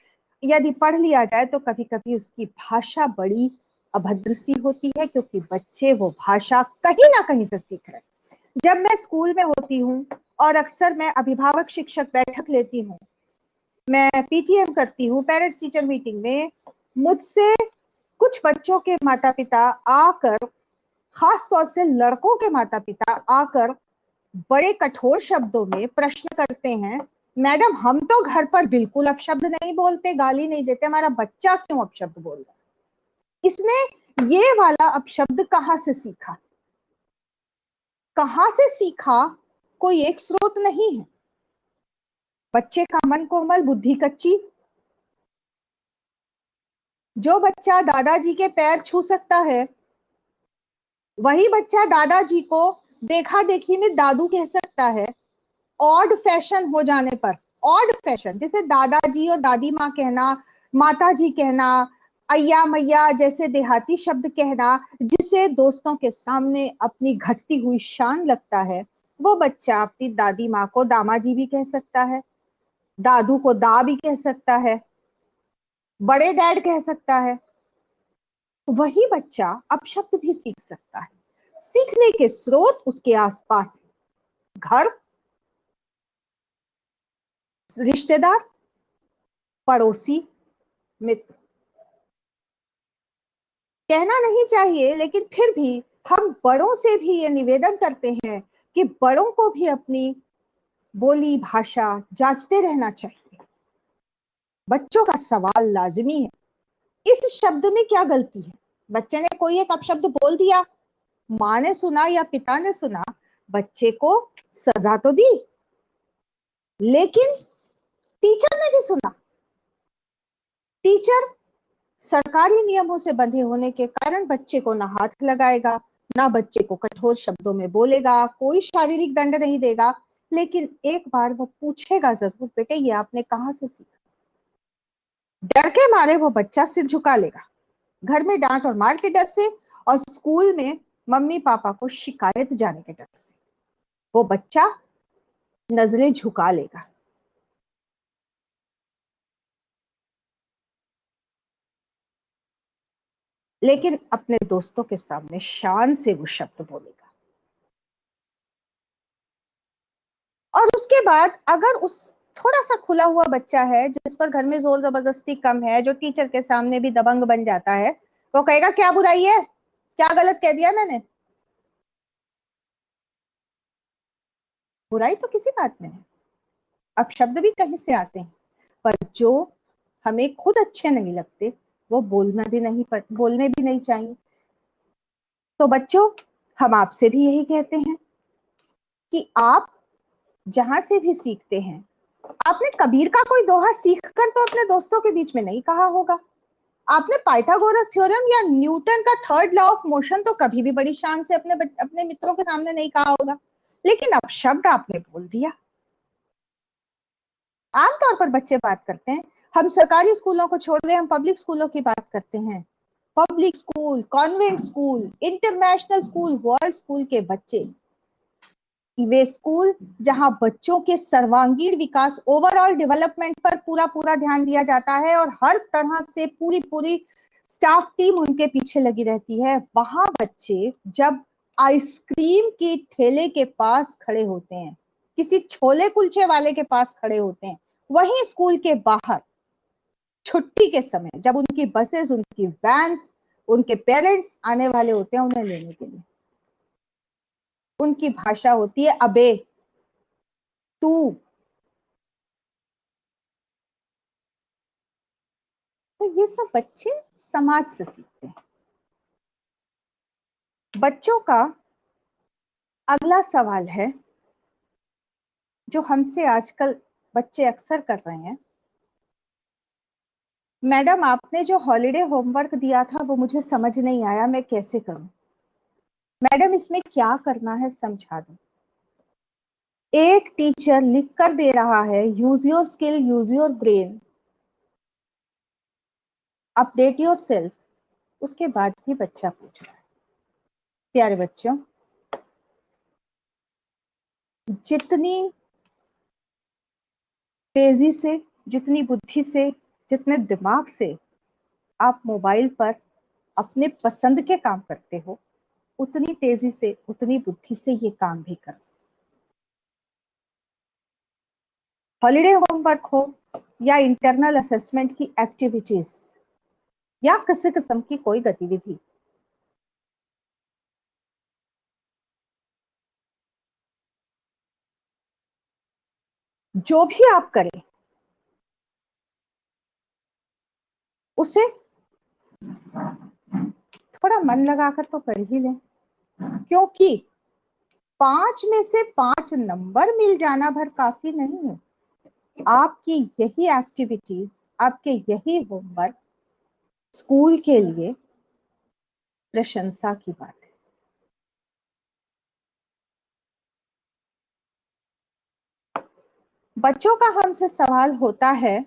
यदि पढ़ लिया जाए तो कभी कभी उसकी भाषा बड़ी अभद्र सी होती है, क्योंकि बच्चे वो भाषा कहीं ना कहीं से सीख रहे हैं। जब मैं स्कूल में होती हूँ और अक्सर मैं अभिभावक शिक्षक बैठक लेती हूँ, मैं पीटीएम करती हूँ, पेरेंट्स टीचर मीटिंग में, मुझसे कुछ बच्चों के माता पिता आकर, खास तौर से लड़कों के माता पिता आकर बड़े कठोर शब्दों में प्रश्न करते हैं, मैडम हम तो घर पर बिल्कुल अपशब्द नहीं बोलते, गाली नहीं देते, हमारा बच्चा क्यों अपशब्द बोल रहा है? इसने ये वाला अपशब्द कहां से सीखा? कहां से सीखा? कोई एक स्रोत नहीं है। बच्चे का मन कोमल, बुद्धि कच्ची। जो बच्चा दादाजी के पैर छू सकता है, वही बच्चा दादाजी को देखा देखी में दादू कह सकता है। ऑड फैशन हो जाने पर, ऑड फैशन जैसे दादाजी और दादी माँ कहना, माता जी कहना, अय्या मैया जैसे देहाती शब्द कहना, जिसे दोस्तों के सामने अपनी घटती हुई शान लगता है, वो बच्चा अपनी दादी माँ को दामा जी भी कह सकता है, दादू को दा भी कह सकता है, बड़े डैड कह सकता है। वही बच्चा अपशब्द भी सीख सकता है। सीखने के स्रोत उसके आसपास, घर, रिश्तेदार, पड़ोसी, मित्र। कहना नहीं चाहिए, लेकिन फिर भी हम बड़ों से भी ये निवेदन करते हैं कि बड़ों को भी अपनी बोली भाषा जांचते रहना चाहिए। बच्चों का सवाल लाजमी है, इस शब्द में क्या गलती है? बच्चे ने कोई एक अपशब्द बोल दिया, माँ ने सुना या पिता ने सुना, बच्चे को सजा तो दी, लेकिन टीचर ने भी सुना। टीचर सरकारी नियमों से बंधे होने के कारण बच्चे को ना हाथ लगाएगा, ना बच्चे को कठोर शब्दों में बोलेगा, कोई शारीरिक दंड नहीं देगा, लेकिन एक बार वो पूछेगा जरूर, बेटे ये आपने कहां से सीखा? डर के मारे वो बच्चा सिर झुका लेगा, घर में डांट और मार के डर से, और स्कूल में मम्मी पापा को शिकायत जाने के डर से वो बच्चा नजरें झुका लेगा। लेकिन अपने दोस्तों के सामने शान से वो शब्द बोलेगा। और उसके बाद अगर उस थोड़ा सा खुला हुआ बच्चा है, जिस पर घर में जोर जबरदस्ती कम है, जो टीचर के सामने भी दबंग बन जाता है, वो कहेगा क्या बुराई है, क्या गलत कह दिया मैंने? बुराई तो किसी बात में है, अपशब्द भी कहीं से आते हैं, पर जो हमें खुद अच्छे नहीं लगते वो बोलने भी नहीं चाहिए। तो बच्चों, हम आपसे भी यही कहते हैं कि आप जहां से भी सीखते हैं, आपने कबीर का कोई दोहा सीख कर तो अपने दोस्तों के बीच में नहीं कहा होगा। आपने पाइथागोरस थ्योरम या न्यूटन का थर्ड लॉ ऑफ मोशन तो कभी भी बड़ी शान से अपने मित्रों के सामने नहीं कहा होगा, लेकिन अब शब्द आपने बोल दिया। आमतौर पर बच्चे बात करते हैं, हम सरकारी स्कूलों को छोड़ दें, हम पब्लिक स्कूलों की बात करते हैं। Public school, convent school, international school, world school के बच्चे, वे स्कूल जहां बच्चों के सर्वांगीण विकास, ओवरऑल डेवलपमेंट पर पूरा पूरा ध्यान दिया जाता है और हर तरह से पूरी पूरी स्टाफ टीम उनके पीछे लगी रहती है, वहां बच्चे जब आइसक्रीम की ठेले के पास खड़े होते हैं, किसी छोले कुलचे वाले के पास खड़े होते हैं, वहीं स्कूल के बाहर छुट्टी के समय जब उनकी बसेस, उनकी वैन्स, उनके पेरेंट्स आने वाले होते हैं उन्हें लेने के लिए, उनकी भाषा होती है अबे, तू। तो ये सब बच्चे समाज से सीखते हैं। बच्चों का अगला सवाल है, जो हमसे आजकल बच्चे अक्सर कर रहे हैं, मैडम आपने जो हॉलिडे होमवर्क दिया था वो मुझे समझ नहीं आया, मैं कैसे करूं? मैडम इसमें क्या करना है समझा दो। एक टीचर लिख कर दे रहा है, use your skill, use your brain, update your self, उसके बाद भी बच्चा पूछ रहा है। प्यारे बच्चों, जितनी तेजी से, जितनी बुद्धि से, जितने दिमाग से आप मोबाइल पर अपने पसंद के काम करते हो, उतनी तेजी से, उतनी बुद्धि से ये काम भी करो। हॉलिडे होमवर्क हो या इंटरनल असेसमेंट की एक्टिविटीज, या किसी किस्म की कोई गतिविधि। जो भी आप करें उसे थोड़ा मन लगाकर तो कर ही लें, क्योंकि 5 में से 5 नंबर मिल जाना भर काफी नहीं है। आपकी यही एक्टिविटीज, आपके यही होमवर्क स्कूल के लिए प्रशंसा की बात है। बच्चों का हमसे सवाल होता है,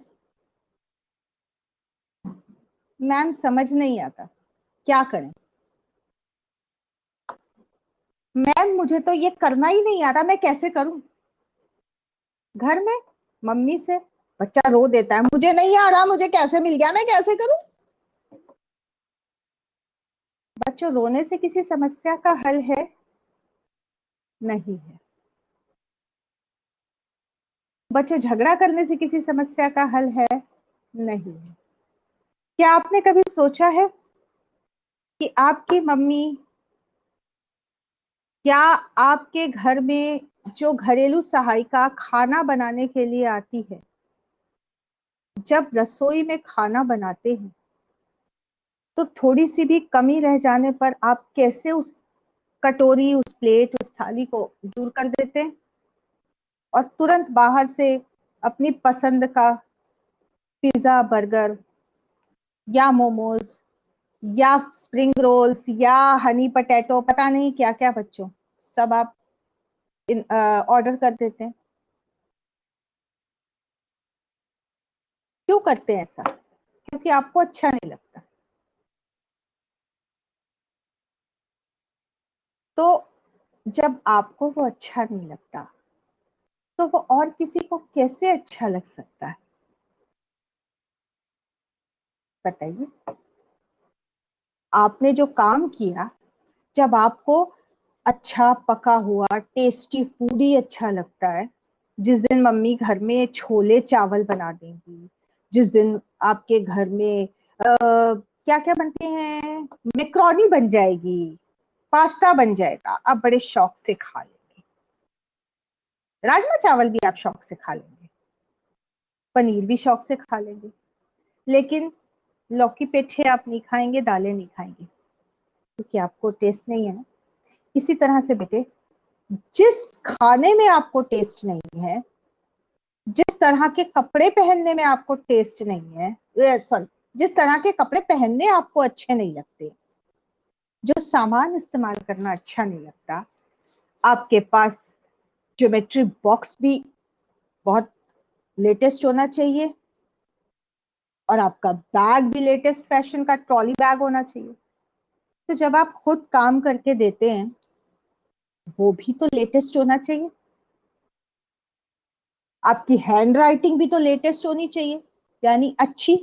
मैम समझ नहीं आता, क्या करें? मैम मुझे तो ये करना ही नहीं आ रहा, मैं कैसे करूं? घर में मम्मी से बच्चा रो देता है, मुझे नहीं आ रहा, मुझे कैसे मिल गया, मैं कैसे करूं? बच्चों, रोने से किसी समस्या का हल है? नहीं है। बच्चों, झगड़ा करने से किसी समस्या का हल है? नहीं है। क्या आपने कभी सोचा है कि आपकी मम्मी या आपके घर में जो घरेलू सहायिका खाना बनाने के लिए आती है, जब रसोई में खाना बनाते हैं तो थोड़ी सी भी कमी रह जाने पर आप कैसे उस कटोरी, उस प्लेट, उस थाली को दूर कर देते हैं और तुरंत बाहर से अपनी पसंद का पिज्जा, बर्गर या मोमोज या स्प्रिंग रोल्स या हनी पटेटो, पता नहीं क्या क्या बच्चों, सब आप ऑर्डर कर देते हैं। क्यों करते हैं ऐसा? क्योंकि आपको अच्छा नहीं लगता। तो जब आपको वो अच्छा नहीं लगता तो वो और किसी को कैसे अच्छा लग सकता है? बताइए। आपने जो काम किया, जब आपको अच्छा पका हुआ टेस्टी फूड ही अच्छा लगता है, जिस दिन मम्मी घर में छोले चावल बना देंगी, जिस दिन आपके घर में क्या क्या बनते हैं, मैक्रोनी बन जाएगी, पास्ता बन जाएगा, आप बड़े शौक से खा लेंगे। राजमा चावल भी आप शौक से खा लेंगे, पनीर भी शौक से खा लेंगे, लेकिन लौकी पेठे आप नहीं खाएंगे, दालें नहीं खाएंगे, क्योंकि आपको टेस्ट नहीं है ना। इसी तरह से बेटे, जिस खाने में आपको टेस्ट नहीं है, जिस तरह के कपड़े पहनने में आपको टेस्ट नहीं है, सॉरी, जिस तरह के कपड़े पहनने आपको अच्छे नहीं लगते, जो सामान इस्तेमाल करना अच्छा नहीं लगता, आपके पास ज्योमेट्री बॉक्स भी बहुत लेटेस्ट होना चाहिए और आपका बैग भी लेटेस्ट फैशन का ट्रॉली बैग होना चाहिए। तो जब आप खुद काम करके देते हैं, वो भी तो लेटेस्ट होना चाहिए। आपकी हैंड राइटिंग भी तो लेटेस्ट होनी चाहिए, यानी अच्छी।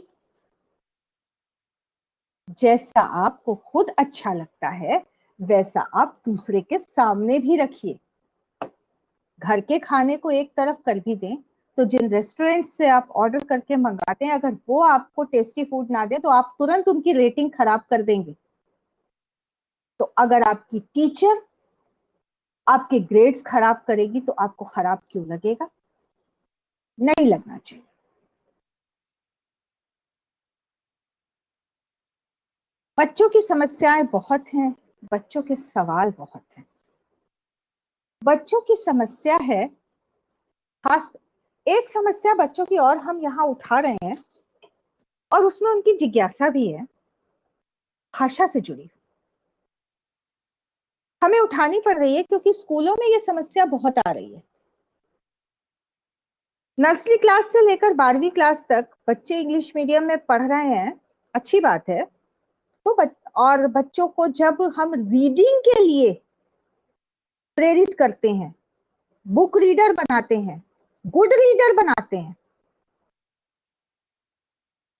जैसा आपको खुद अच्छा लगता है वैसा आप दूसरे के सामने भी रखिए। घर के खाने को एक तरफ कर भी दें, तो जिन रेस्टोरेंट से आप ऑर्डर करके मंगाते हैं, अगर वो आपको टेस्टी फूड ना दे तो आप तुरंत उनकी रेटिंग खराब कर देंगे। तो अगर आपकी टीचर आपके ग्रेड्स खराब करेगी तो आपको खराब क्यों लगेगा? नहीं लगना चाहिए। बच्चों की समस्याएं बहुत हैं, बच्चों के सवाल बहुत हैं। बच्चों की समस्या है, खास एक समस्या बच्चों की और हम यहाँ उठा रहे हैं, और उसमें उनकी जिज्ञासा भी है, भाषा से जुड़ी। हमें उठानी पड़ रही है क्योंकि स्कूलों में ये समस्या बहुत आ रही है। नर्सरी क्लास से लेकर 12वीं क्लास तक बच्चे इंग्लिश मीडियम में पढ़ रहे हैं, अच्छी बात है। तो और बच्चों को जब हम रीडिंग के लिए प्रेरित करते हैं, बुक रीडर बनाते हैं, गुड रीडर बनाते हैं,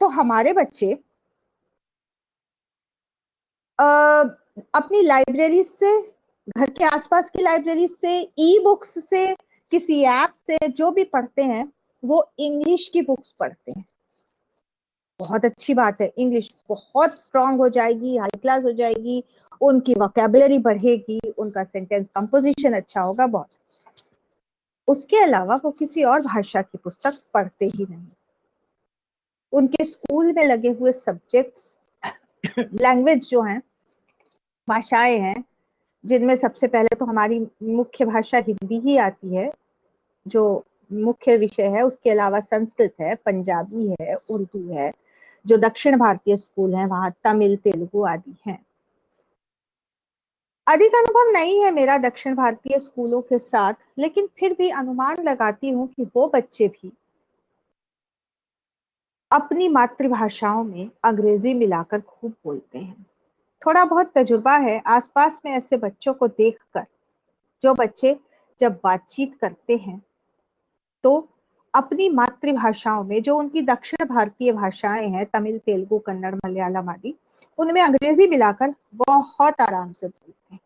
तो हमारे बच्चे अपनी लाइब्रेरी से, घर के आसपास की लाइब्रेरी से, ई बुक्स से, किसी ऐप से जो भी पढ़ते हैं, वो इंग्लिश की बुक्स पढ़ते हैं। बहुत अच्छी बात है, इंग्लिश बहुत स्ट्रांग हो जाएगी, हाई क्लास हो जाएगी, उनकी वोकैबुलरी बढ़ेगी, उनका सेंटेंस कंपोजिशन अच्छा होगा, बहुत। उसके अलावा वो किसी और भाषा की पुस्तक पढ़ते ही नहीं। उनके स्कूल में लगे हुए सब्जेक्ट्स, लैंग्वेज जो हैं, भाषाएं हैं, जिनमें सबसे पहले तो हमारी मुख्य भाषा हिंदी ही आती है, जो मुख्य विषय है। उसके अलावा संस्कृत है, पंजाबी है, उर्दू है। जो दक्षिण भारतीय स्कूल हैं वहां तमिल, तेलुगु आदि हैं। अधिक अनुभव नहीं है मेरा दक्षिण भारतीय स्कूलों के साथ, लेकिन फिर भी अनुमान लगाती हूँ कि वो बच्चे भी अपनी मातृभाषाओं में अंग्रेजी मिलाकर खूब बोलते हैं। थोड़ा बहुत तजुर्बा है आसपास में ऐसे बच्चों को देखकर, जो बच्चे जब बातचीत करते हैं तो अपनी मातृभाषाओं में, जो उनकी दक्षिण भारतीय भाषाएं हैं, तमिल, तेलुगु, कन्नड़, मलयालम आदि, उनमें अंग्रेजी मिलाकर बहुत आराम से बोलते हैं।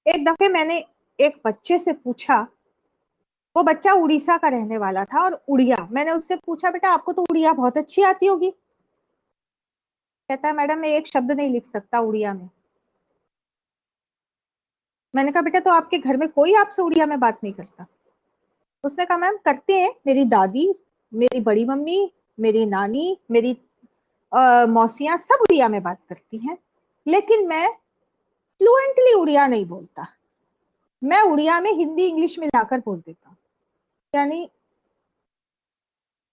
एक दफे मैंने एक बच्चे से पूछा, वो बच्चा उड़ीसा का रहने वाला था और उड़िया, मैंने उससे पूछा, बेटा आपको तो उड़िया बहुत अच्छी आती होगी। कहता है, मैडम मैं एक शब्द नहीं लिख सकता उड़िया में। मैंने कहा, बेटा तो आपके घर में कोई आपसे उड़िया में बात नहीं करता? उसने कहा, मैम करते हैं, मेरी दादी, मेरी बड़ी मम्मी, मेरी नानी, मेरी मौसियां सब उड़िया में बात करती हैं, लेकिन मैं फ्लुएंटली उड़िया नहीं बोलता। मैं उड़िया में हिंदी इंग्लिश मिलाकर बोल देता हूँ। यानी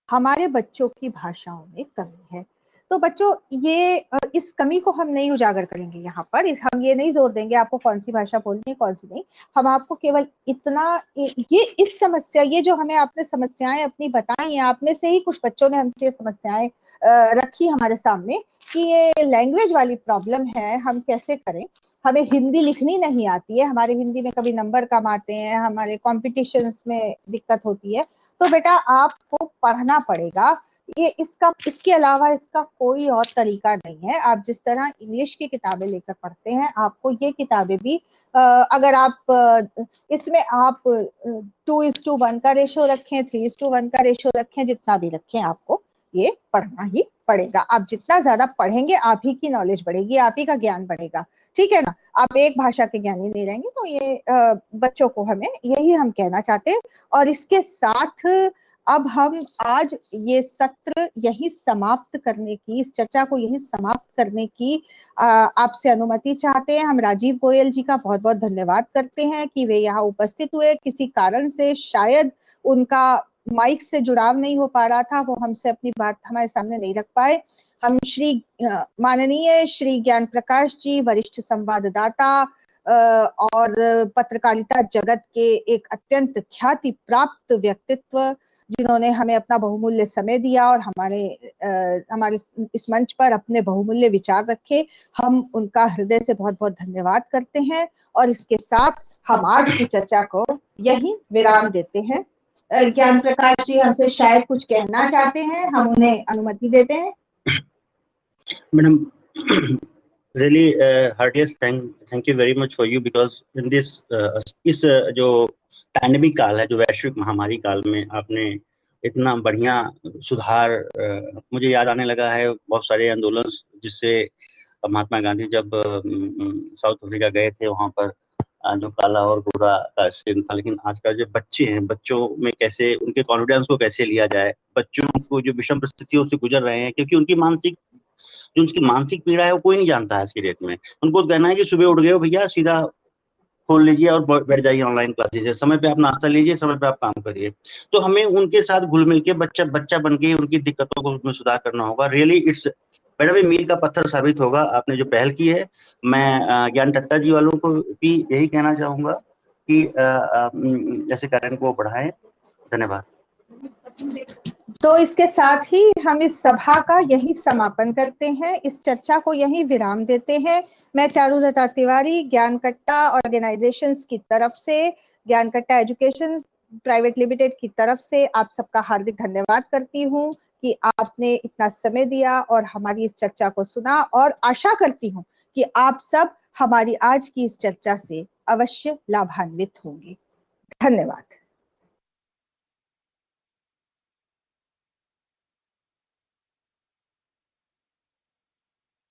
हमारे बच्चों की भाषाओं में कमी है। तो बच्चों, ये इस कमी को हम नहीं उजागर करेंगे यहाँ पर। हम ये नहीं जोर देंगे आपको कौन सी भाषा बोलनी है कौन सी नहीं। हम आपको केवल इतना, ये इस समस्या, ये जो हमें आपने समस्याएं अपनी बताई हैं, आप में से ही कुछ बच्चों ने हमसे ये समस्याएं रखी हमारे सामने कि ये लैंग्वेज वाली प्रॉब्लम है, हम कैसे करें। हमें हिंदी लिखनी नहीं आती है, हमारे हिंदी में कभी नंबर कम आते हैं, हमारे कॉम्पिटिशन्स में दिक्कत होती है। तो बेटा आपको पढ़ना पड़ेगा। ये इसके अलावा इसका कोई और तरीका नहीं है। आप जिस तरह इंग्लिश की किताबें लेकर पढ़ते हैं, आपको ये किताबें भी अगर आप इसमें आप 2:1 का रेशो रखें, 3:1 का रेशो रखें, जितना भी रखें, आपको ये पढ़ना ही पड़ेगा। आप जितना ज्यादा पढ़ेंगे आप ही की नॉलेज बढ़ेगी, आप ही का ज्ञान बढ़ेगा। ठीक है ना? आप एक भाषा के ज्ञानी नहीं रहेंगे। तो ये बच्चों को हमें यही हम कहना चाहते हैं। और इसके साथ अब हम आज ये सत्र यही समाप्त करने की, इस चर्चा को यही समाप्त करने की आपसे अनुमति चाहते हैं। हम राजीव गोयल जी का बहुत बहुत धन्यवाद करते हैं कि वे यहाँ उपस्थित हुए। किसी कारण से शायद उनका माइक से जुड़ाव नहीं हो पा रहा था, वो हमसे अपनी बात हमारे सामने नहीं रख पाए। हम माननीय श्री ज्ञान प्रकाश जी, वरिष्ठ संवाददाता और पत्रकारिता जगत के एक अत्यंत ख्याति प्राप्त व्यक्तित्व, जिन्होंने हमें अपना बहुमूल्य समय दिया और हमारे इस मंच पर अपने बहुमूल्य विचार रखे, हम उनका हृदय से बहुत बहुत धन्यवाद करते हैं। और इसके साथ हम आज की चर्चा को यही विराम देते हैं। ज्ञान प्रकाश जी हमसे शायद कुछ कहना चाहते हैं, हम उन्हें अनुमति देते हैं। Madam, really heartiest thank you very much for you, because in this इस जो पैंडेमिक काल है, जो वैश्विक महामारी काल में आपने इतना बढ़िया सुधार, मुझे याद आने लगा है बहुत सारे आंदोलन जिससे महात्मा गांधी जब साउथ अफ्रीका गए थे, वहां पर जो काला और गोरा का सीन था। लेकिन आजकल जो बच्चे हैं, बच्चों में कैसे उनके कॉन्फिडेंस को कैसे लिया जाए, बच्चों को जो विषम परिस्थितियों से गुजर रहे हैं, क्योंकि उनकी मानसिक पीड़ा है वो कोई नहीं जानता है आज की डेट में। उनको कहना है कि सुबह उठ गए हो भैया, सीधा खोल लीजिए और बैठ जाइए ऑनलाइन क्लासेस, समय पे आप नाश्ता लीजिए, समय पे आप काम करिए। तो हमें उनके साथ घुल मिल के बच्चा बन के उनकी दिक्कतों को उसमें सुधार करना होगा। रियली इट्स मैडम, ये मील का पत्थर साबित होगा आपने जो पहल की है। मैं ज्ञान टट्टा जी वालों को भी यही कहना चाहूंगा कि ऐसे कार्य को बढ़ाएं। धन्यवाद। तो इसके साथ ही हम इस सभा का यही समापन करते हैं, इस चर्चा को यही विराम देते हैं। मैं चारुलता तिवारी, ज्ञानकट्टा ऑर्गेनाइजेशंस की तरफ से, ज्ञानकट्टा एजुकेशन प्राइवेट लिमिटेड की तरफ से आप सबका हार्दिक धन्यवाद करती हूँ कि आपने इतना समय दिया और हमारी इस चर्चा को सुना। और आशा करती हूँ कि आप सब हमारी आज की इस चर्चा से अवश्य लाभान्वित होंगे। धन्यवाद।